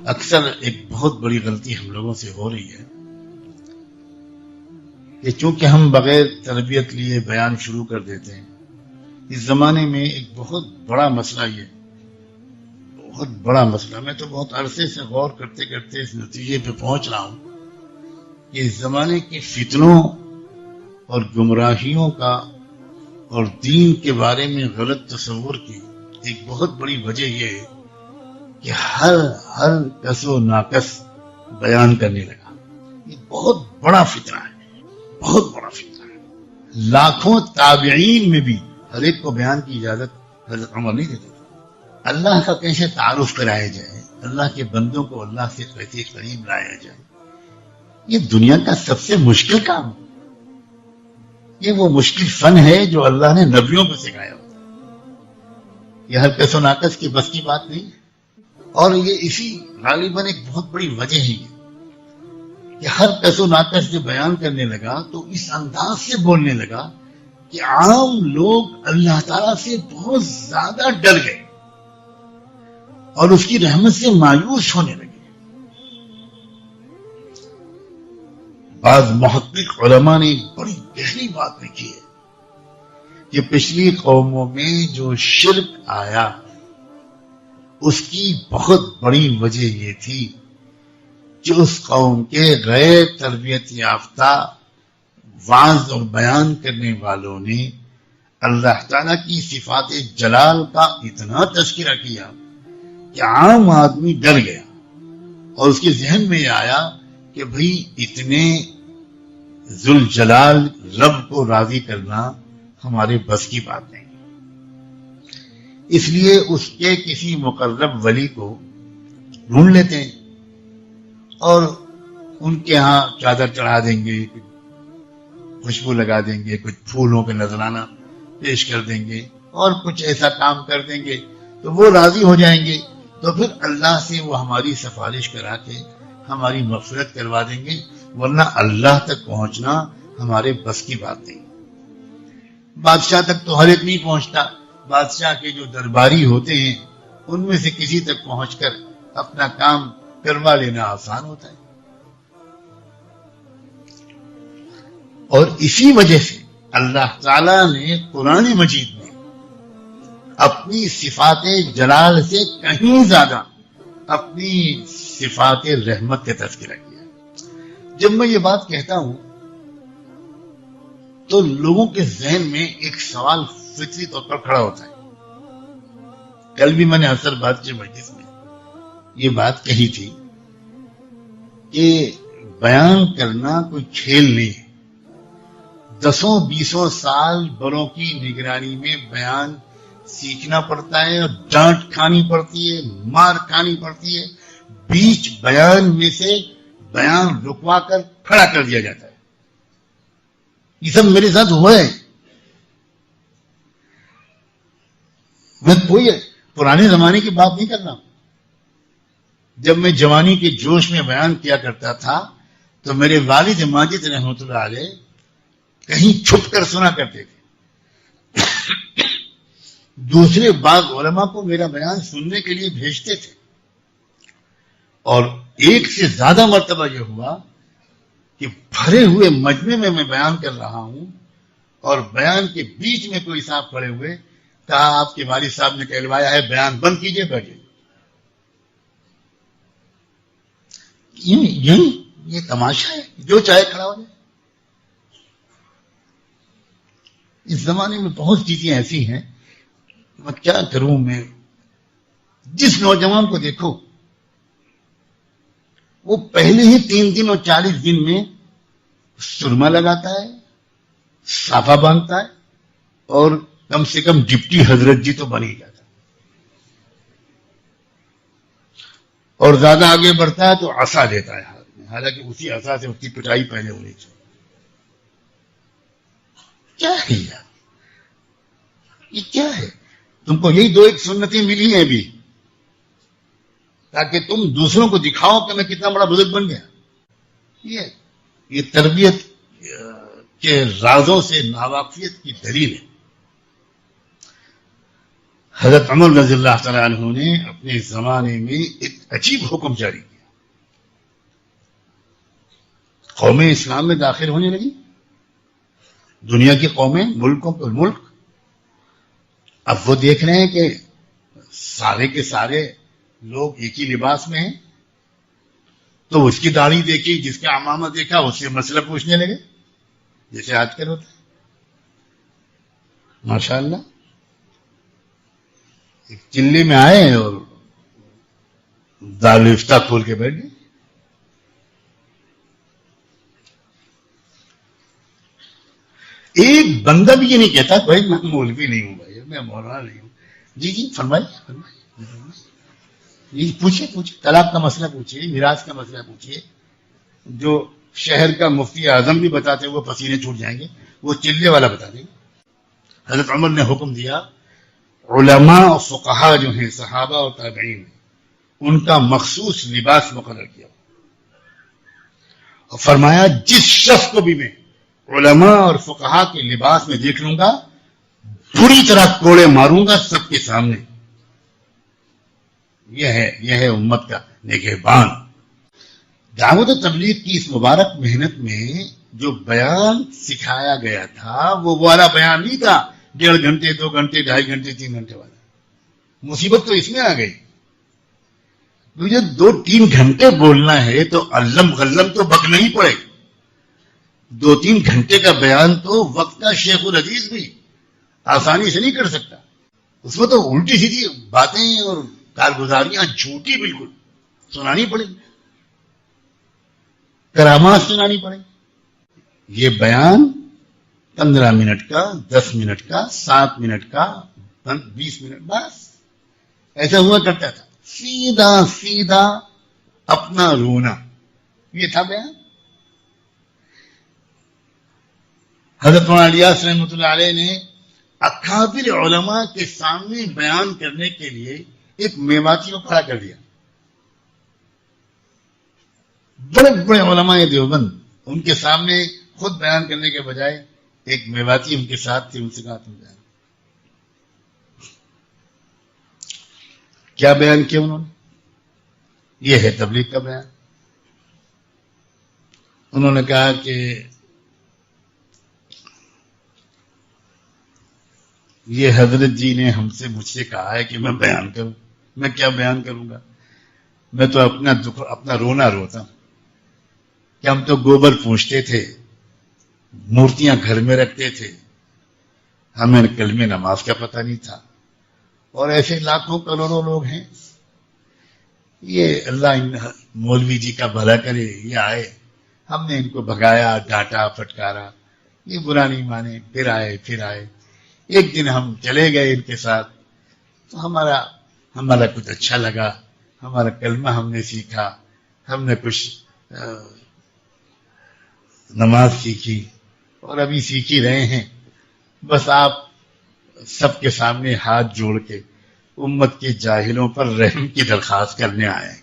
اکثر ایک بہت بڑی غلطی ہم لوگوں سے ہو رہی ہے کہ چونکہ ہم بغیر تربیت لیے بیان شروع کر دیتے ہیں. اس زمانے میں ایک بہت بڑا مسئلہ یہ بہت بڑا مسئلہ، میں تو بہت عرصے سے غور کرتے کرتے اس نتیجے پہ پہنچ رہا ہوں کہ اس زمانے کے فتنوں اور گمراہیوں کا اور دین کے بارے میں غلط تصور کی ایک بہت بڑی وجہ یہ ہے کہ ہر کس و ناقص بیان کرنے لگا. یہ بہت بڑا فتنہ ہے، بہت بڑا فتنہ ہے. لاکھوں تابعین میں بھی ہر ایک کو بیان کی اجازت حضرت عمر نہیں دیتے. اللہ کا کیسے تعارف کرایا جائے، اللہ کے بندوں کو اللہ سے کیسے قریب لایا جائے، یہ دنیا کا سب سے مشکل کام ہے. یہ وہ مشکل فن ہے جو اللہ نے نبیوں کو سکھایا ہوتا ہے. یہ ہر کس و ناقص کی بس کی بات نہیں ہے. اور یہ اسی غالباً ایک بہت بڑی وجہ ہے یہ کہ ہر کس و ناقص جو بیان کرنے لگا تو اس انداز سے بولنے لگا کہ عام لوگ اللہ تعالیٰ سے بہت زیادہ ڈر گئے اور اس کی رحمت سے مایوس ہونے لگے. بعض محقق علماء نے ایک بڑی گہری بات لکھی ہے کہ پچھلی قوموں میں جو شرک آیا اس کی بہت بڑی وجہ یہ تھی کہ اس قوم کے غیر تربیت یافتہ وعظ اور بیان کرنے والوں نے اللہ تعالیٰ کی صفات جلال کا اتنا تذکرہ کیا کہ عام آدمی ڈر گیا اور اس کے ذہن میں یہ آیا کہ بھئی اتنے ذوالجلال رب کو راضی کرنا ہمارے بس کی بات نہیں. اس لیے اس کے کسی مقرب ولی کو ڈھونڈ لیتے ہیں اور ان کے ہاں چادر چڑھا دیں گے، خوشبو لگا دیں گے، کچھ پھولوں کے نذرانہ پیش کر دیں گے اور کچھ ایسا کام کر دیں گے تو وہ راضی ہو جائیں گے. تو پھر اللہ سے وہ ہماری سفارش کرا کے ہماری مغفرت کروا دیں گے، ورنہ اللہ تک پہنچنا ہمارے بس کی بات نہیں. بادشاہ تک تو ہر ایک نہیں پہنچتا. بادشاہ کے جو درباری ہوتے ہیں ان میں سے کسی تک پہنچ کر اپنا کام کروا لینا آسان ہوتا ہے. اور اسی وجہ سے اللہ تعالی نے قرآن مجید میں اپنی صفات جلال سے کہیں زیادہ اپنی صفات رحمت کا تذکرہ کیا. جب میں یہ بات کہتا ہوں تو لوگوں کے ذہن میں ایک سوال فطری طور پر کھڑا ہوتا ہے. کل بھی میں نے اثر بات کے مجلس میں یہ بات کہی تھی کہ بیان کرنا کوئی کھیل نہیں ہے. 10-20 سال بڑوں کی نگرانی میں بیان سیکھنا پڑتا ہے اور ڈانٹ کھانی پڑتی ہے، مار کھانی پڑتی ہے. بیچ بیان میں سے بیان رکوا کر کھڑا کر دیا جاتا ہے. یہ سب میرے ساتھ ہوا ہے. میں کوئی پرانے زمانے کی بات نہیں کر رہا ہوں. جب میں جوانی کے جوش میں بیان کیا کرتا تھا تو میرے والد ماجد رحمۃ اللہ علیہ کہیں چھپ کر سنا کرتے تھے. دوسرے بعض علماء کو میرا بیان سننے کے لیے بھیجتے تھے اور ایک سے زیادہ مرتبہ یہ ہوا کہ بھرے ہوئے مجمع میں میں بیان کر رہا ہوں اور بیان کے بیچ میں کوئی صاحب کھڑے ہوئے، کہا آپ کے والد صاحب نے کہلوایا ہے بیان بند کیجئے، بیٹھے. یہ تماشا ہے، جو چاہے کھڑا ہو جائے. اس زمانے میں بہت چیزیں ایسی ہیں، میں کیا کروں. میں جس نوجوان کو دیکھو وہ پہلے ہی 3 دن اور 40 دن میں سرما لگاتا ہے، صافہ باندھتا ہے اور کم سے کم ڈپٹی حضرت جی تو بن ہی جاتا ہے. اور زیادہ آگے بڑھتا ہے تو عصا دیتا ہے ہاتھ میں، حالانکہ اسی عصا سے اس کی پٹائی پہلے ہونی چاہیے. کیا ہے یار، یہ کیا ہے؟ تم کو یہی 2-1 سنتیں ملی ہیں ابھی تاکہ تم دوسروں کو دکھاؤ کہ میں کتنا بڑا بزرگ بن گیا. یہ تربیت کے رازوں سے ناواقفیت کی دلیل ہے. حضرت عمر رضی اللہ تعالیٰ عنہ نے اپنے زمانے میں ایک عجیب حکم جاری کیا. قومیں اسلام میں داخل ہونے لگی، دنیا کی قومیں، ملکوں پر ملک. اب وہ دیکھ رہے ہیں کہ سارے کے سارے لوگ ایک ہی لباس میں ہیں، تو اس کی داڑھی دیکھی، جس کا عمامہ دیکھا، اس سے مسئلہ پوچھنے لگے، جیسے آج کل ہوتا ہے. ماشاء اللہ، ایک چلے میں آئے اور دارالفتہ کھول کے بیٹھ گئے. ایک بندہ بھی یہ نہیں کہتا بھائی میں مولوی نہیں ہوں، بھائی میں مولانا نہیں ہوں. جی جی فرمائیے، جی پوچھیے طلاق کا مسئلہ پوچھیے، میراث کا مسئلہ پوچھیے. جو شہر کا مفتی اعظم بھی بتاتے وہ پسینے چھوٹ جائیں گے، وہ چلے والا بتا دیں گے. حضرت عمر نے حکم دیا، علماء اور فقہا جو ہیں، صحابہ اور تابعین، ان کا مخصوص لباس مقرر کیا اور فرمایا جس شخص کو بھی میں علماء اور فقہا کے لباس میں دیکھ لوں گا پوری طرح کوڑے ماروں گا سب کے سامنے. یہ ہے امت کا نگہبان. دعوت و تبلیغ کی اس مبارک محنت میں جو بیان سکھایا گیا تھا وہ والا بیان نہیں تھا 1.5 گھنٹے 2 گھنٹے 2.5 گھنٹے 3 گھنٹے والا. مصیبت تو اس میں آ گئی. مجھے 2-3 گھنٹے بولنا ہے تو علم غلم تو بکنا ہی پڑے. 2-3 گھنٹے کا بیان تو وقت کا شیخ الحدیث بھی آسانی سے نہیں کر سکتا. اس میں تو الٹی سیدھی باتیں اور کارگزاریاں جھوٹی بالکل سنانی پڑیں، کرامات سنانی پڑیں. یہ بیان 15 منٹ کا، 10 منٹ کا، 7 منٹ کا، 20 منٹ، بس ایسا ہوا کرتا تھا. سیدھا اپنا رونا، یہ تھا بیان. حضرت مولانا الیاس رحمۃ اللہ علیہ نے اکابر علماء کے سامنے بیان کرنے کے لیے ایک میواتی کو کھڑا کر دیا. بڑے بڑے علماء دیوبند ان کے سامنے خود بیان کرنے کے بجائے ایک میواتی ان کے ساتھ تھے، ان سے کہا تم بیان. کیا بیان کیا انہوں نے؟ یہ ہے تبلیغ کا بیان. انہوں نے کہا کہ یہ حضرت جی نے مجھ سے کہا ہے کہ میں بیان کروں. میں کیا بیان کروں گا؟ میں تو اپنا دکھ، اپنا رونا روتا ہوں کہ ہم تو گوبر پوچھتے تھے، مورتیاں گھر میں رکھتے تھے، ہمیں کلمہ نماز کا پتہ نہیں تھا. اور ایسے لاکھوں کروڑوں لوگ ہیں. یہ اللہ مولوی جی کا بھلا کرے، یہ آئے، ہم نے ان کو بھگایا، ڈانٹا، پھٹکارا، یہ برا نہیں مانے، پھر آئے. ایک دن ہم چلے گئے ان کے ساتھ تو ہمارا کچھ اچھا لگا، ہمارا کلمہ ہم نے سیکھا، ہم نے کچھ نماز سیکھی اور ابھی سیکھ ہی رہے ہیں. بس آپ سب کے سامنے ہاتھ جوڑ کے امت کے جاہلوں پر رحم کی درخواست کرنے آئے ہیں،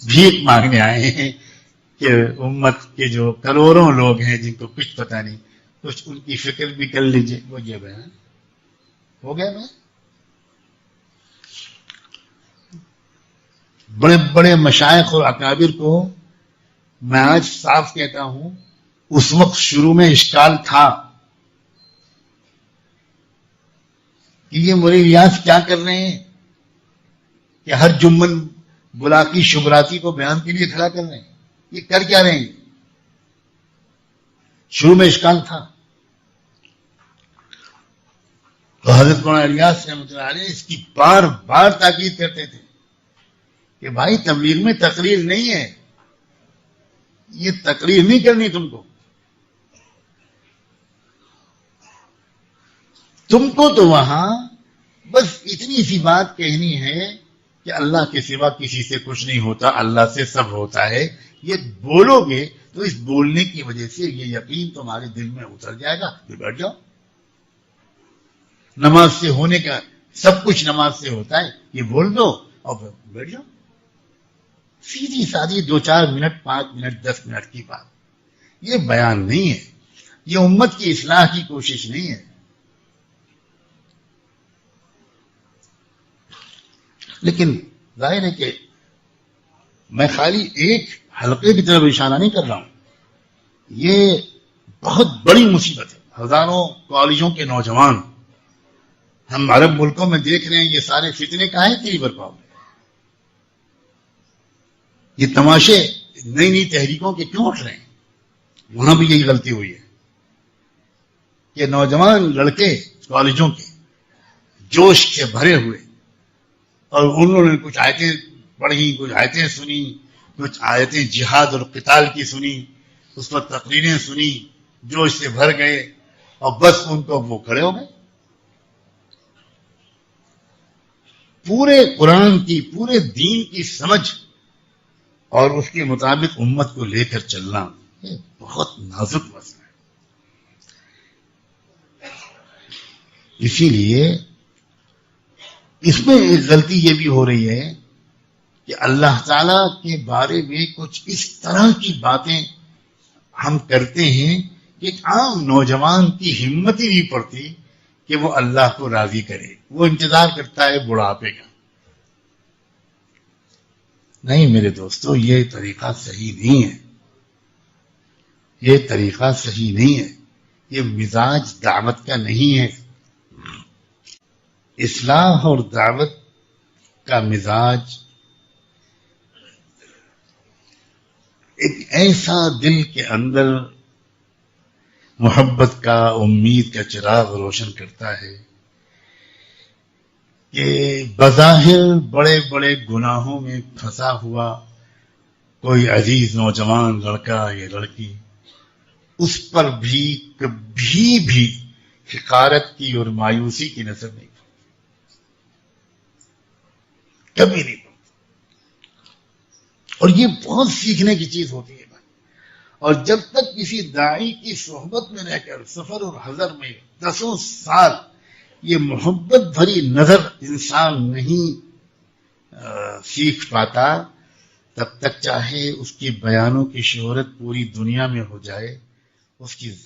بھیک مانگنے آئے ہیں کہ امت کے جو کروڑوں لوگ ہیں جن کو کچھ پتہ نہیں، کچھ ان کی فکر بھی کر لیجئے. وہ یہ بیان ہو گیا. میں بڑے بڑے مشائخ اور اکابر کو میں آج صاف کہتا ہوں، اس وقت شروع میں اشکال تھا کہ یہ مولوی الیاس کیا کر رہے ہیں کہ ہر جمن بلاکی شبراتی کو بیان کے لیے کھڑا کر رہے ہیں، یہ کر کیا رہے ہیں؟ شروع میں اشکال تھا. تو حضرت مولانا الیاس رحمۃ اللہ علیہ اس کی بار بار تاکید کرتے تھے کہ بھائی تبلیغ میں تقریر نہیں ہے، یہ تقریر نہیں کرنی تم کو تو وہاں بس اتنی سی بات کہنی ہے کہ اللہ کے سوا کسی سے کچھ نہیں ہوتا، اللہ سے سب ہوتا ہے. یہ بولو گے تو اس بولنے کی وجہ سے یہ یقین تمہارے دل میں اتر جائے گا، پھر بیٹھ جاؤ. نماز سے ہونے کا سب کچھ نماز سے ہوتا ہے، یہ بول دو اور پھر بیٹھ جاؤ. سیدھی سادھی 2-4 منٹ 5 منٹ 10 منٹ کی بات. یہ بیان نہیں ہے، یہ امت کی اصلاح کی کوشش نہیں ہے. لیکن ظاہر ہے کہ میں خالی ایک حلقے کی طرف اشارہ نہیں کر رہا ہوں. یہ بہت بڑی مصیبت ہے. ہزاروں کالجوں کے نوجوان ہم عرب ملکوں میں دیکھ رہے ہیں. یہ سارے فتنے کہاں ہیں تیری برپا ہوئے؟ یہ تماشے نئی نئی تحریکوں کے کیوں اٹھ رہے ہیں؟ وہاں بھی یہی غلطی ہوئی ہے کہ نوجوان لڑکے کالجوں کے جوش سے بھرے ہوئے اور انہوں نے کچھ آیتیں پڑھی, کچھ آیتیں سنی, کچھ آیتیں جہاد اور قتال کی سنی, اس پر تقریریں سنی, جوش سے بھر گئے اور بس ان کو وہ کھڑے ہو گئے. پورے قرآن کی, پورے دین کی سمجھ اور اس کے مطابق امت کو لے کر چلنا یہ بہت نازک مسئلہ ہے. اسی لیے اس میں ایک غلطی یہ بھی ہو رہی ہے کہ اللہ تعالی کے بارے میں کچھ اس طرح کی باتیں ہم کرتے ہیں کہ ایک عام نوجوان کی ہمت ہی نہیں پڑتی کہ وہ اللہ کو راضی کرے. وہ انتظار کرتا ہے بڑھاپے کا. نہیں میرے دوستو, یہ طریقہ صحیح نہیں ہے. یہ طریقہ صحیح نہیں ہے. یہ مزاج دعوت کا نہیں ہے. اصلاح اور دعوت کا مزاج ایک ایسا دل کے اندر محبت کا, امید کا چراغ روشن کرتا ہے کہ بظاہر بڑے بڑے گناہوں میں پھنسا ہوا کوئی عزیز نوجوان لڑکا یا لڑکی, اس پر بھی کبھی بھی حقارت کی اور مایوسی کی نظر نہیں, کبھی نہیں پڑتی. اور یہ بہت سیکھنے کی چیز ہوتی ہے بھائی. اور جب تک کسی داعی کی صحبت میں رہ کر سفر اور حضر میں 10 سال یہ محبت بھری نظر انسان نہیں سیکھ پاتا, تب تک چاہے اس کی بیانوں کی شہرت پوری دنیا میں ہو جائے, اس کی